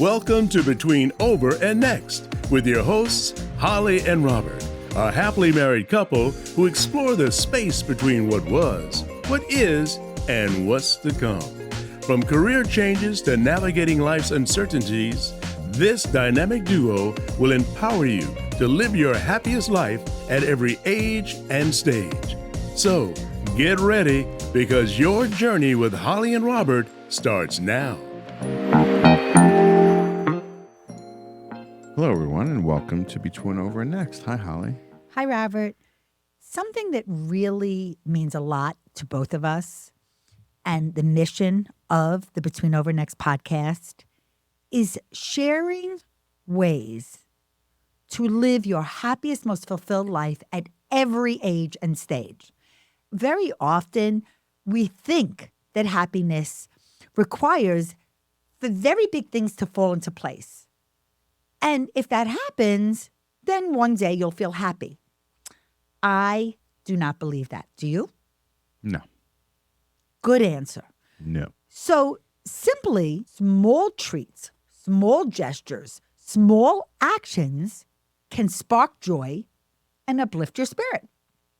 Welcome to Between Over and Next with your hosts, Holli and Robert, a happily married couple who explore the space between what was, what is, and what's to come. From career changes to navigating life's uncertainties, this dynamic duo will empower you to live your happiest life at every age and stage. So, get ready because your journey with Holli and Robert starts now. Hello, everyone, and welcome to Between Over and Next. Hi, Holli. Hi, Robert. Something that really means a lot to both of us and the mission of the Between Over Next podcast is sharing ways to live your happiest, most fulfilled life at every age and stage. Very often, we think that happiness requires the very big things to fall into place. And if that happens, then one day you'll feel happy. I do not believe that. Do you? No. Good answer. No. So simply, small treats, small gestures, small actions can spark joy and uplift your spirit.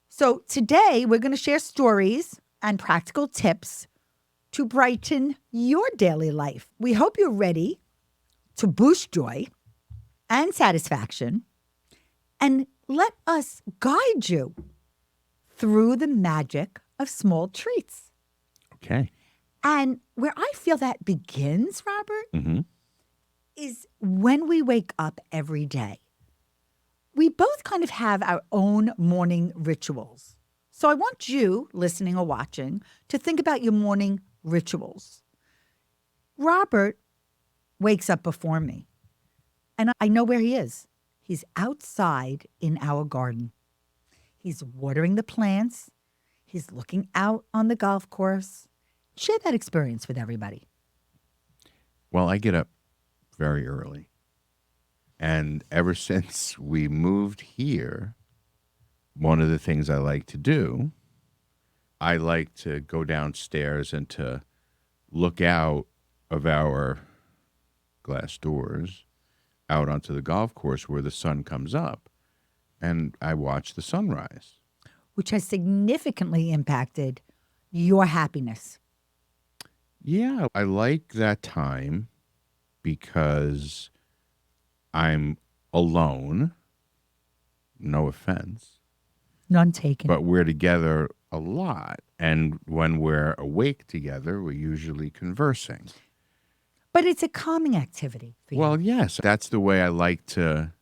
So today we're going to share stories and practical tips to brighten your daily life. We hope you're ready to boost joy and satisfaction, and let us guide you through the magic of small treats. Okay. And where I feel that begins, Robert, is when we wake up every day. We both kind of have our own morning rituals. So I want you, listening or watching, to think about your morning rituals. Robert wakes up before me, and I know where he is. He's outside in our garden. He's watering the plants. He's looking out on the golf course. Share that experience with everybody. Well, I get up very early. And ever since we moved here, one of the things I like to do, I like to go downstairs and to look out of our glass doors out onto the golf course where the sun comes up, and I watch the sunrise. Which has significantly impacted your happiness. Yeah, I like that time because I'm alone. No offense. None taken. But we're together a lot. And when we're awake together, we're usually conversing. But it's a calming activity for you. Well, yes, that's the way I like to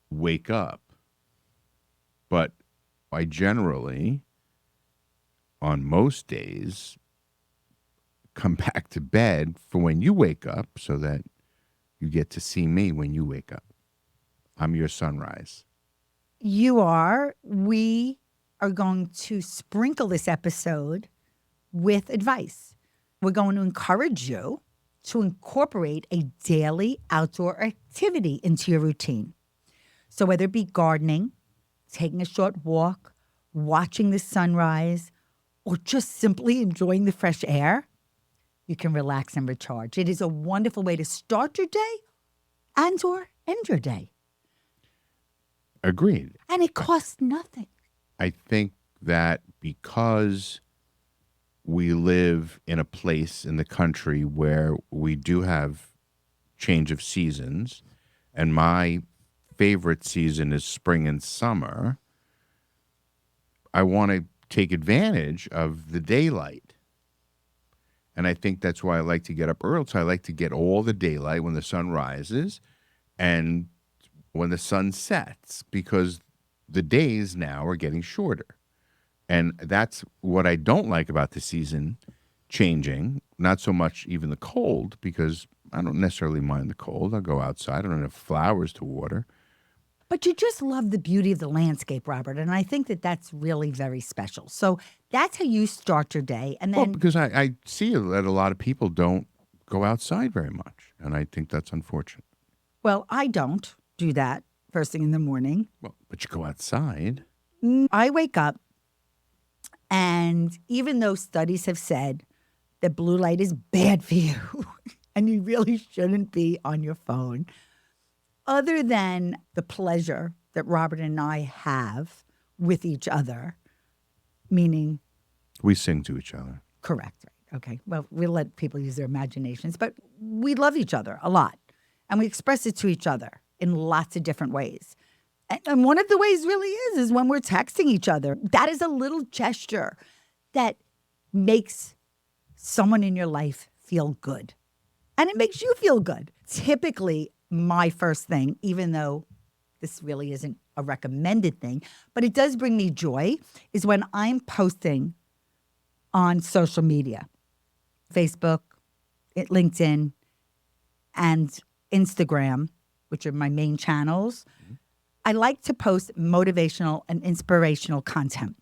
wake up. But I generally, on most days, come back to bed for when you wake up so that you get to see me when you wake up. I'm your sunrise. You are. We are going to sprinkle this episode with advice. We're going to encourage you to incorporate a daily outdoor activity into your routine. So whether it be gardening, taking a short walk, watching the sunrise, or just simply enjoying the fresh air, you can relax and recharge. It is a wonderful way to start your day and or end your day. Agreed. And it costs nothing. I think that because we live in a place in the country where we do have change of seasons, and my favorite season is spring and summer, I want to take advantage of the daylight. And I think that's why I like to get up early. So I like to get all the daylight when the sun rises and when the sun sets, because the days now are getting shorter. And that's what I don't like about the season changing, not so much even the cold, because I don't necessarily mind the cold. I'll go outside. I don't have flowers to water. But you just love the beauty of the landscape, Robert. And I think that that's really very special. So that's how you start your day. And then, Well, because I see that a lot of people don't go outside very much. And I think that's unfortunate. well, I don't do that first thing in the morning. Well, but you go outside. I wake up, and even though studies have said that blue light is bad for you, and you really shouldn't be on your phone. Other than the pleasure that Robert and I have with each other, meaning We sing to each other. correct, right? Okay. Well, we'll let people use their imaginations, but we love each other a lot. And we express it to each other in lots of different ways. And one of the ways really is when we're texting each other. That is a little gesture that makes someone in your life feel good. And it makes you feel good. Typically, my first thing, even though this really isn't a recommended thing, but it does bring me joy, is when I'm posting on social media, Facebook, LinkedIn, and Instagram, which are my main channels. I like to post motivational and inspirational content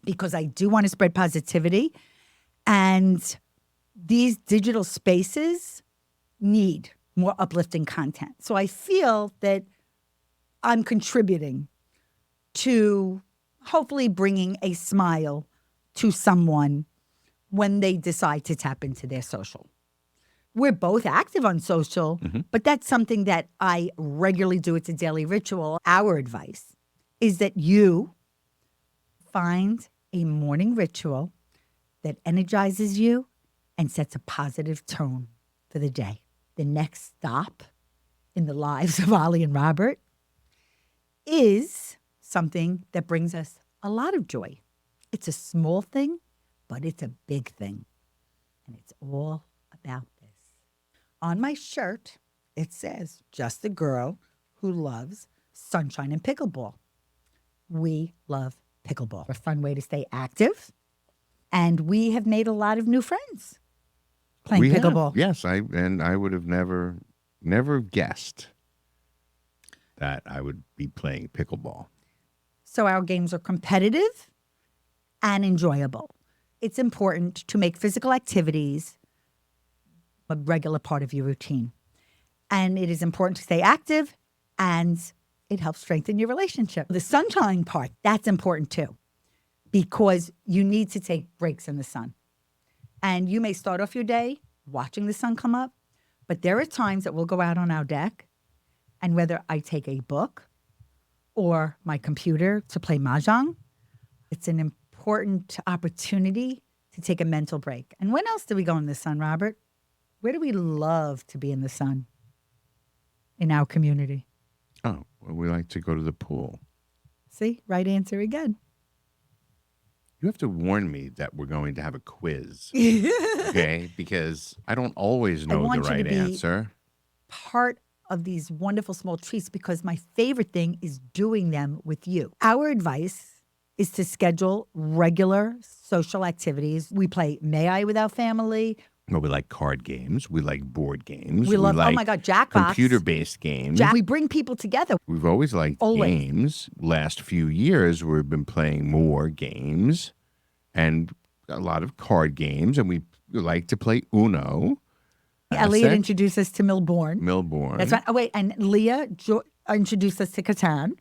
because I do want to spread positivity. And these digital spaces need more uplifting content. So I feel that I'm contributing to hopefully bringing a smile to someone when they decide to tap into their social. We're both active on social, but that's something that I regularly do. It's a daily ritual. Our advice is that you find a morning ritual that energizes you and sets a positive tone for the day. The next stop in the lives of Holli and Robert is something that brings us a lot of joy. It's a small thing, but it's a big thing. And it's all about this. On my shirt, it says, just a girl who loves sunshine and pickleball. We love pickleball. A fun way to stay active. And we have made a lot of new friends playing pickleball. Yes, I would have never guessed that I would be playing pickleball. So our games are competitive and enjoyable. It's important to make physical activities a regular part of your routine. And it is important to stay active, and it helps strengthen your relationship. The sunshine part, that's important too, because you need to take breaks in the sun. And you may start off your day watching the sun come up, but there are times that we'll go out on our deck, and whether I take a book or my computer to play mahjong, it's an important opportunity to take a mental break. And when else do we go in the sun, Robert? Where do we love to be in the sun in our community? Oh, well, we like to go to the pool. See, right answer again. You have to warn me that we're going to have a quiz, okay? Because I don't always know the want you to right be answer. Part of these wonderful small treats, because my favorite thing is doing them with you. Our advice is to schedule regular social activities. We play May I with our family. Well, we like card games. We like board games. We love, like oh my God, Jackbox. computer-based games. We bring people together. We've always liked games. Last few years, we've been playing more games and a lot of card games, and we like to play Uno. Elliot introduced us to Milbourne. That's right. Oh, wait, and Leah introduced us to Catan.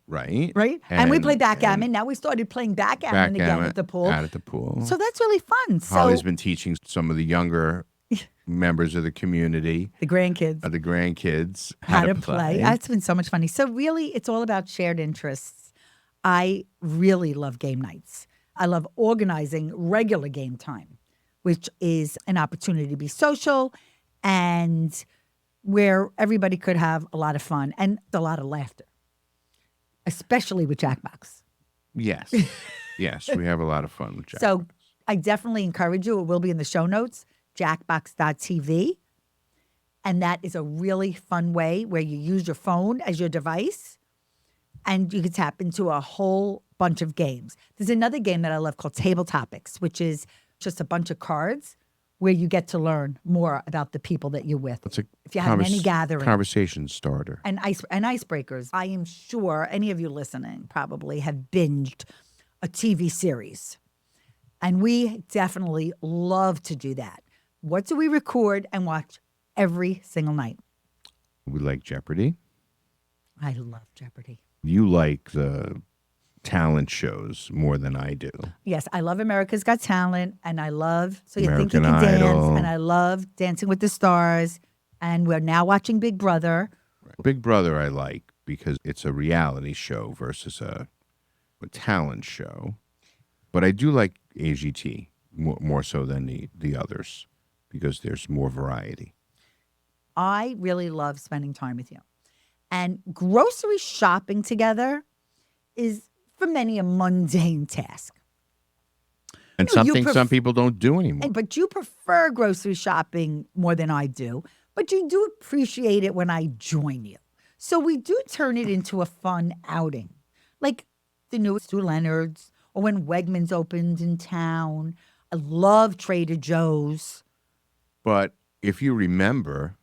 Right? Right? And we play backgammon. Now we started playing backgammon again at the pool. Out at the pool. So that's really fun. Holli's been teaching some of the younger members of the community, the grandkids, how to play. That's been so much fun. So really, it's all about shared interests. I really love game nights. I love organizing regular game time, which is an opportunity to be social and where everybody could have a lot of fun and a lot of laughter, especially with Jackbox. Yes. Yes, we have a lot of fun with Jackbox. So I definitely encourage you. It will be in the show notes, jackbox.tv. And that is a really fun way where you use your phone as your device and you can tap into a whole bunch of games. There's another game that I love called Table Topics, which is just a bunch of cards where you get to learn more about the people that you're with. If you're having any gathering. Conversation starter. And icebreakers. I am sure any of you listening probably have binged a TV series. And we definitely love to do that. What do we record and watch every single night? We like Jeopardy. I love Jeopardy. You like the talent shows more than I do. Yes, I love America's Got Talent, and I love So You Think You American Can Dance, Idol. and I love Dancing with the Stars, and we're now watching Big Brother. Big Brother I like because it's a reality show versus a talent show. But I do like AGT more so than the others because there's more variety. I really love spending time with you. And grocery shopping together is, for many, a mundane task. And You know, you something some people don't do anymore. But you prefer grocery shopping more than I do. But you do appreciate it when I join you. So we do turn it into a fun outing. Like the new Stu Leonard's, or when Wegmans opened in town. I love Trader Joe's. But if you remember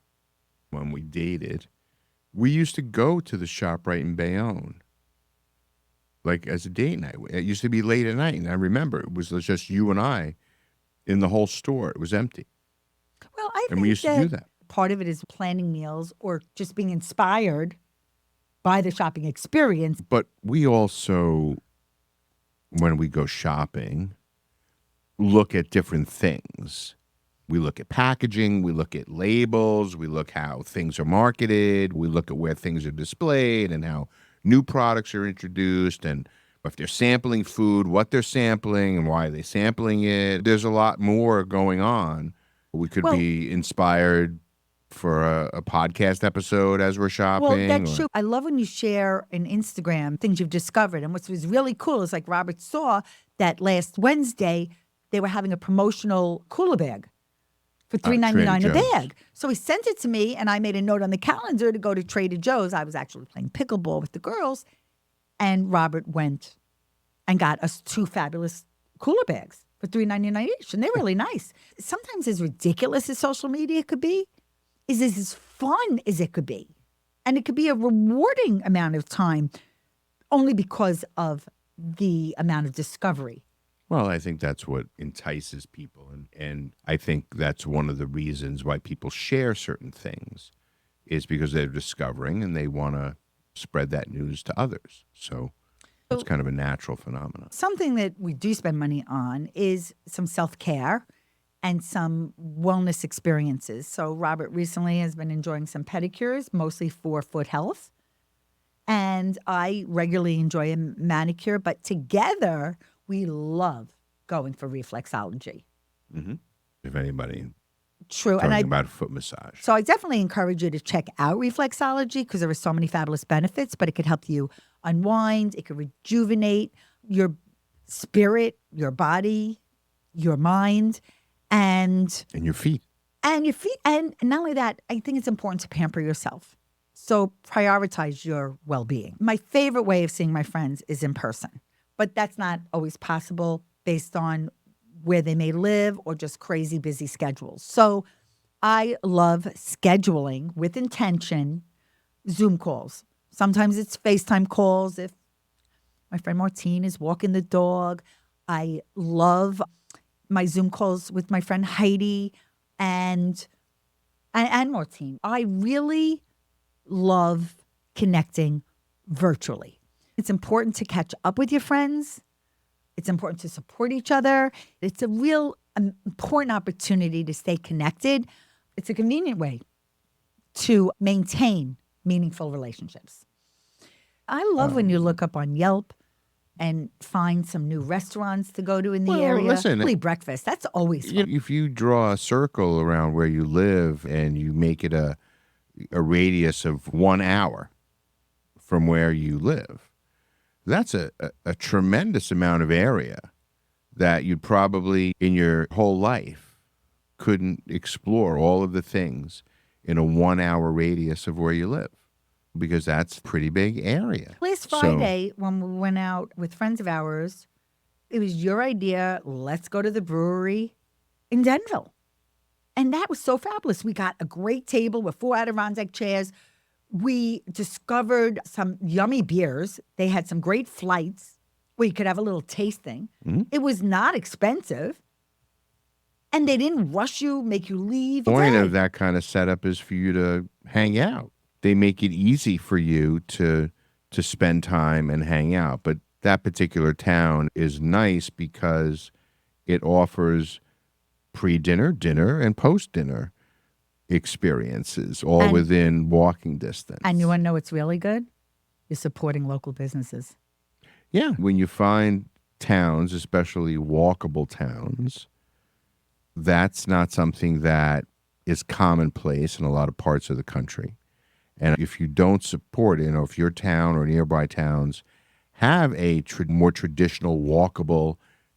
when we dated, we used to go to the ShopRite in Bayonne. Like as a date night. It used to be late at night. And I remember it was just you and I in the whole store. It was empty. Well, I And we used to do that. Part of it is planning meals or just being inspired by the shopping experience. But we also, when we go shopping, look at different things. We look at packaging, we look at labels, we look how things are marketed, we look at where things are displayed and how new products are introduced, and if they're sampling food, what they're sampling and why they're sampling it. There's a lot more going on. We could be inspired for a podcast episode as we're shopping. Well, that's true. I love when you share on Instagram things you've discovered. And what was really cool is like Robert saw that last Wednesday they were having a promotional cooler bag for $3.99 a bag. So he sent it to me, and I made a note on the calendar to go to Trader Joe's. I was actually playing pickleball with the girls, and Robert went and got us 2 fabulous cooler bags for $3.99 each, and they're really nice. Sometimes as ridiculous as social media could be, is as fun as it could be. And it could be a rewarding amount of time only because of the amount of discovery. Well, I think that's what entices people. And I think that's one of the reasons why people share certain things is because they're discovering and they want to spread that news to others. So it's kind of a natural phenomenon. Something that we do spend money on is some self-care and some wellness experiences. So Robert recently has been enjoying some pedicures, mostly for foot health. And I regularly enjoy a manicure, but together we love going for reflexology. Mm-hmm. If anybody True. talking about a foot massage. So I definitely encourage you to check out reflexology because there are so many fabulous benefits, but it could help you unwind. It could rejuvenate your spirit, your body, your mind, and your feet. And your feet. And not only that, I think it's important to pamper yourself. So prioritize your well-being. My favorite way of seeing my friends is in person, but that's not always possible based on where they may live or just crazy busy schedules. So I love scheduling with intention Zoom calls. Sometimes it's FaceTime calls if my friend Martine is walking the dog. I love my Zoom calls with my friend Heidi and Martine. I really love connecting virtually. It's important to catch up with your friends. It's important to support each other. It's a real important opportunity to stay connected. It's a convenient way to maintain meaningful relationships. I love when you look up on Yelp and find some new restaurants to go to in the area. Listen, breakfast, that's always fun. If you draw a circle around where you live and you make it a radius of 1 hour from where you live, that's a tremendous amount of area that you'd probably in your whole life couldn't explore all of the things in a 1 hour radius of where you live, because that's a pretty big area. Last Friday, when we went out with friends of ours, it was your idea, let's go to the brewery in Denville. And that was so fabulous. We got a great table with 4 Adirondack chairs. We discovered some yummy beers. They had some great flights where you could have a little tasting. Mm-hmm. It was not expensive. And they didn't rush you, make you leave. The point of that kind of setup is for you to hang out. They make it easy for you to spend time and hang out. But that particular town is nice because it offers pre-dinner, dinner, and post-dinner experiences all And- within walking distance. And you want to know what's really good? You're supporting local businesses. Yeah, when you find towns, especially walkable towns, that's not something that is commonplace in a lot of parts of the country. And if you don't support it, if your town or nearby towns have a more traditional walkable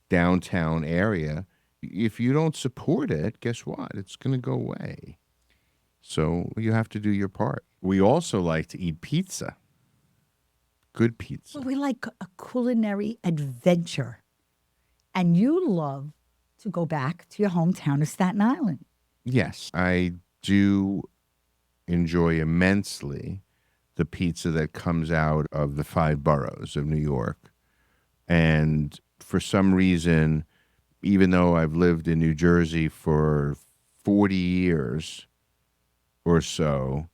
downtown area, if you don't support it, guess what? It's going to go away. So you have to do your part. We also like to eat pizza. Good pizza. Well, we like a culinary adventure. And you love to go back to your hometown of Staten Island. Yes, I do enjoy immensely the pizza that comes out of the 5 boroughs of New York. And for some reason, even though I've lived in New Jersey for 40 years or so,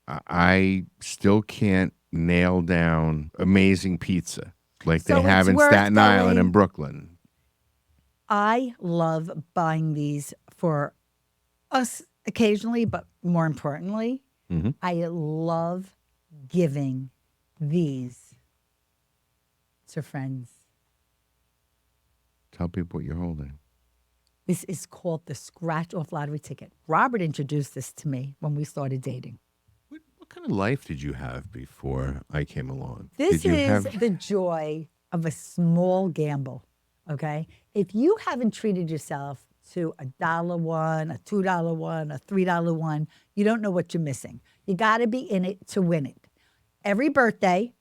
I still can't nail down amazing pizza like So they have it's in worth Staten Island going- and Brooklyn. I love buying these for us occasionally, but more importantly, Mhm. I love giving these to friends. Tell people what you're holding. This is called the Scratch Off Lottery Ticket. Robert introduced this to me when we started dating. What kind of life did you have before I came along? This Did you is have- the joy of a small gamble, okay? If you haven't treated yourself to a $1 one, a $2 one, a $3 one, you don't know what you're missing. You got to be in it to win it. Every birthday,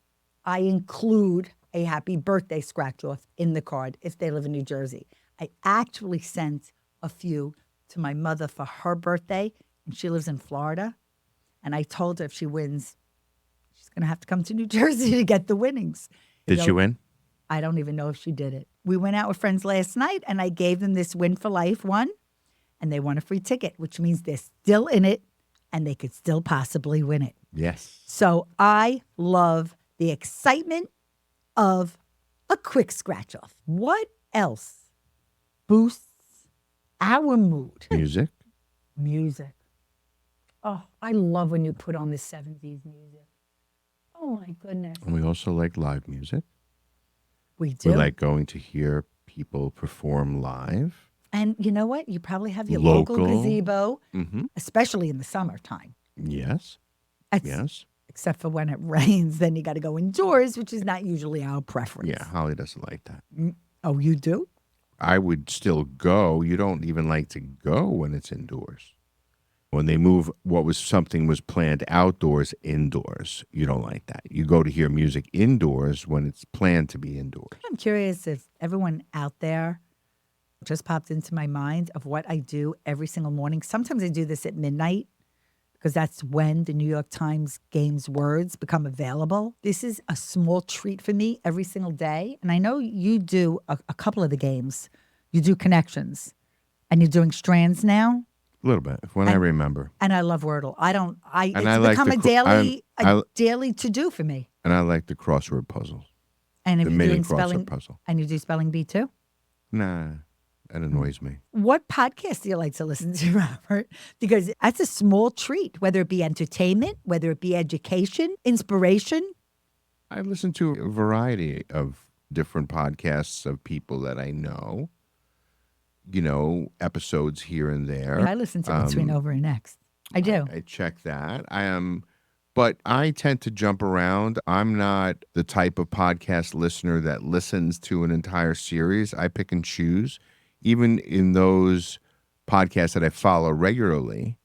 I include a happy birthday scratch off in the card if they live in New Jersey. I actually sent a few to my mother for her birthday, and she lives in Florida. And I told her if she wins, she's going to have to come to New Jersey to get the winnings. Did You she know, win? I don't even know if she did it. We went out with friends last night, and I gave them this Win for Life one, and they won a free ticket, which means they're still in it, and they could still possibly win it. Yes. So I love the excitement of a quick scratch off. What else boosts our mood? Music. Music. Oh, I love when you put on the 70s music. Oh my goodness. And we also like live music. We do. We like going to hear people perform live. And you know what? You probably have your Local. local gazebo, Mm-hmm. especially in the summertime. Yes. That's- Yes. Except for when it rains, then you got to go indoors, which is not usually our preference. Yeah, Holly doesn't like that. Oh, you do? I would still go. You don't even like to go when it's indoors. When they move something was planned outdoors, indoors, you don't like that. You go to hear music indoors when it's planned to be indoors. I'm curious if everyone out there just popped into my mind of what I do every single morning. Sometimes I do this at midnight because that's when the New York Times Games words become available. This is a small treat for me every single day. And I know you do a couple of the games. You do connections and you're doing strands now. A little bit, when I remember. And I love Wordle. It's I like become the a daily to do for me. And I like the crossword puzzles. And if The you're mini doing crossword spelling, puzzle. and you do spelling bee too. Nah, that annoys me. What podcast do you like to listen to, Robert? Because that's a small treat, whether it be entertainment, whether it be education, inspiration. I listen to a variety of different podcasts of people that I know. Episodes here and there. I listen to Between Over and Next. I do. I check that. But I tend to jump around. I'm not the type of podcast listener that listens to an entire series. I pick and choose. Even in those podcasts that I follow regularly,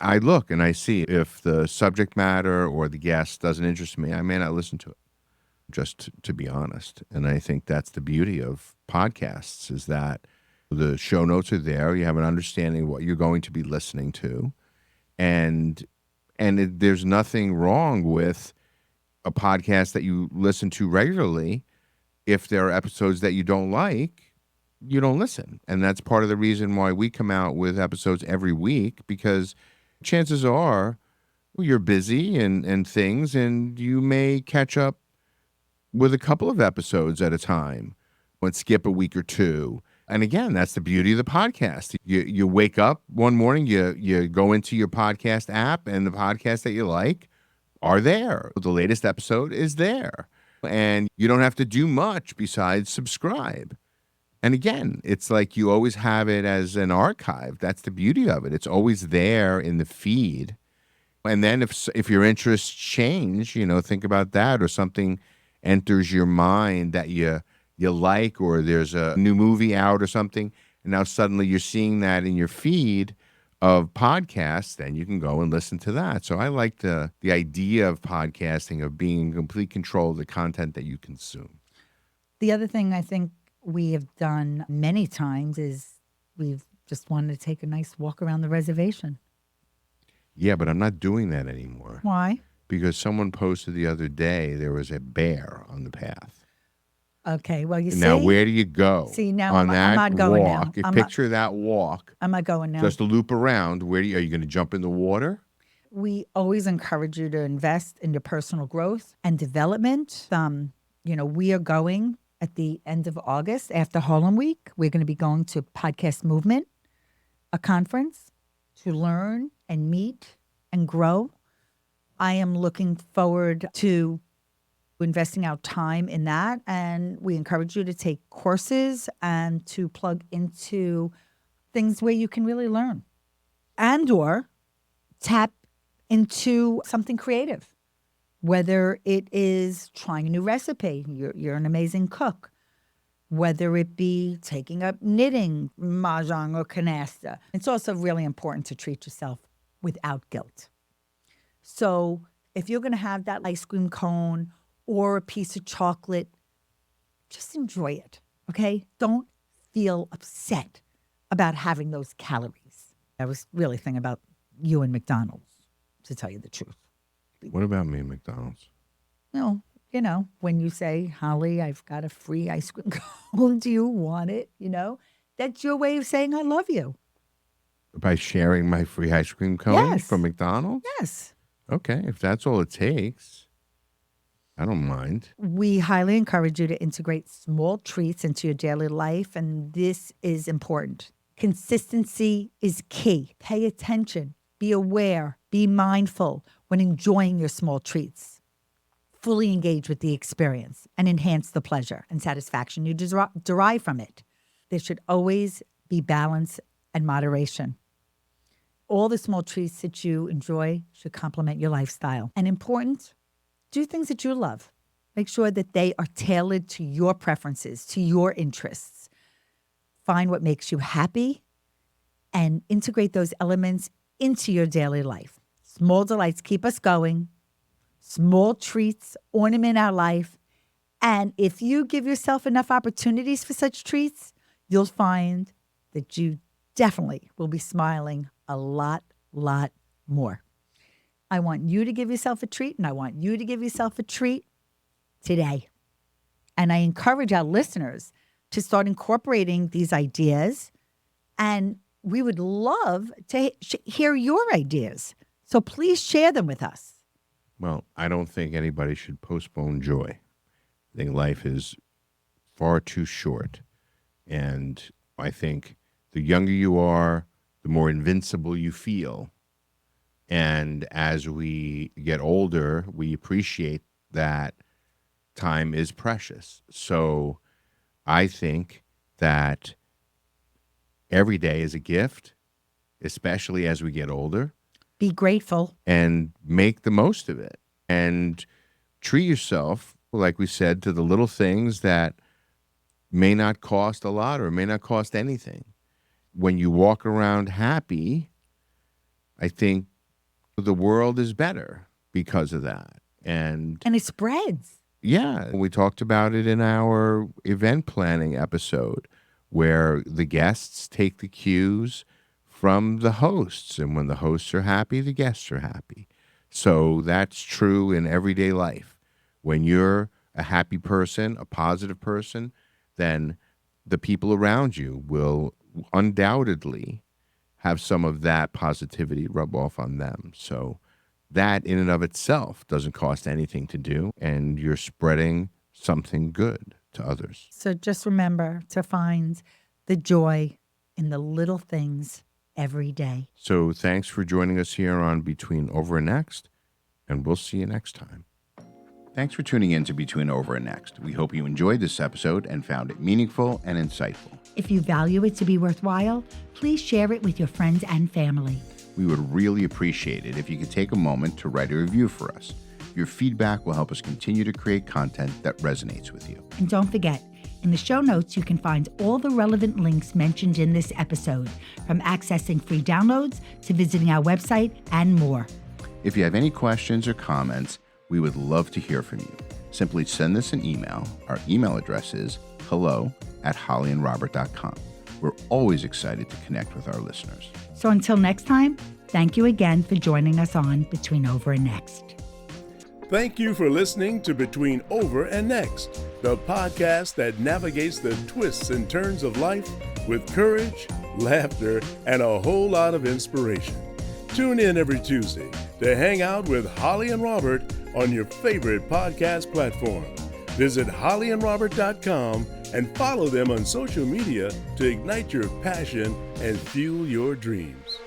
I look and I see if the subject matter or the guest doesn't interest me, I may not listen to it, just to be honest. And I think that's the beauty of podcasts is that the show notes are there. You have an understanding of what you're going to be listening to. And there's nothing wrong with a podcast that you listen to regularly. If there are episodes that you don't like, you don't listen. And that's part of the reason why we come out with episodes every week, because chances are you're busy and things, and you may catch up with a couple of episodes at a time. Let's skip a week or two. And again, that's the beauty of the podcast. You wake up one morning, you go into your podcast app, and the podcasts that you like are there. The latest episode is there. And you don't have to do much besides subscribe. And again, it's like you always have it as an archive. That's the beauty of it. It's always there in the feed. And then if your interests change, think about that, or something enters your mind that you like, or there's a new movie out or something, and now suddenly you're seeing that in your feed of podcasts, then you can go and listen to that. So I like the idea of podcasting, of being in complete control of the content that you consume. The other thing I think we have done many times is we've just wanted to take a nice walk around the reservation. Yeah, but I'm not doing that anymore. Why? Because someone posted the other day there was a bear on the path. Okay, well, you see. Now, where do you go? See, now on I'm not going walk? now. Picture that walk. I'm not going now. Just to loop around. Are you going to jump in the water? We always encourage you to invest in your personal growth and development. We are going at the end of August after Harlem Week. We're going to be going to Podcast Movement, a conference to learn and meet and grow. I am looking forward to investing our time in that, and we encourage you to take courses and to plug into things where you can really learn and or tap into something creative, whether it is trying a new recipe. You're an amazing cook. Whether it be taking up knitting, mahjong, or canasta. It's also really important to treat yourself without guilt. So if you're going to have that ice cream cone or a piece of chocolate, just enjoy it, okay? Don't feel upset about having those calories. I was really thinking about you and McDonald's, to tell you the truth. What about me and McDonald's? No, when you say, Holly, I've got a free ice cream cone, do you want it? That's your way of saying I love you. By sharing my free ice cream cone Yes. from McDonald's? Yes. Okay, if that's all it takes, I don't mind. We highly encourage you to integrate small treats into your daily life, and this is important. Consistency is key. Pay attention, be aware, be mindful when enjoying your small treats. Fully engage with the experience and enhance the pleasure and satisfaction you derive from it. There should always be balance and moderation. All the small treats that you enjoy should complement your lifestyle. And important, do things that you love. Make sure that they are tailored to your preferences, to your interests. Find what makes you happy and integrate those elements into your daily life. Small delights keep us going. Small treats ornament our life. And if you give yourself enough opportunities for such treats, you'll find that you definitely will be smiling a lot more. I want you to give yourself a treat, and I want you to give yourself a treat today. And I encourage our listeners to start incorporating these ideas, and we would love to hear your ideas. So please share them with us. Well, I don't think anybody should postpone joy. I think life is far too short. And I think the younger you are, the more invincible you feel. And as we get older, we appreciate that time is precious. So I think that every day is a gift, especially as we get older. Be grateful. And make the most of it. And treat yourself, like we said, to the little things that may not cost a lot or may not cost anything. When you walk around happy, I think the world is better because of that. And it spreads. Yeah. We talked about it in our event planning episode, where the guests take the cues from the hosts. And when the hosts are happy, the guests are happy. So that's true in everyday life. When you're a happy person, a positive person, then the people around you will undoubtedly have some of that positivity rub off on them. So that in and of itself doesn't cost anything to do, and you're spreading something good to others. So just remember to find the joy in the little things every day. So thanks for joining us here on Between Over and Next, and we'll see you next time. Thanks for tuning in to Between Over and Next. We hope you enjoyed this episode and found it meaningful and insightful. If you value it to be worthwhile, please share it with your friends and family. We would really appreciate it if you could take a moment to write a review for us. Your feedback will help us continue to create content that resonates with you. And don't forget, in the show notes, you can find all the relevant links mentioned in this episode, from accessing free downloads to visiting our website and more. If you have any questions or comments, we would love to hear from you. Simply send us an email. Our email address is hello@hollyandrobert.com. We're always excited to connect with our listeners. So until next time, thank you again for joining us on Between Over and Next. Thank you for listening to Between Over and Next, the podcast that navigates the twists and turns of life with courage, laughter, and a whole lot of inspiration. Tune in every Tuesday to hang out with Holly and Robert on your favorite podcast platform. Visit hollyandrobert.com and follow them on social media to ignite your passion and fuel your dreams.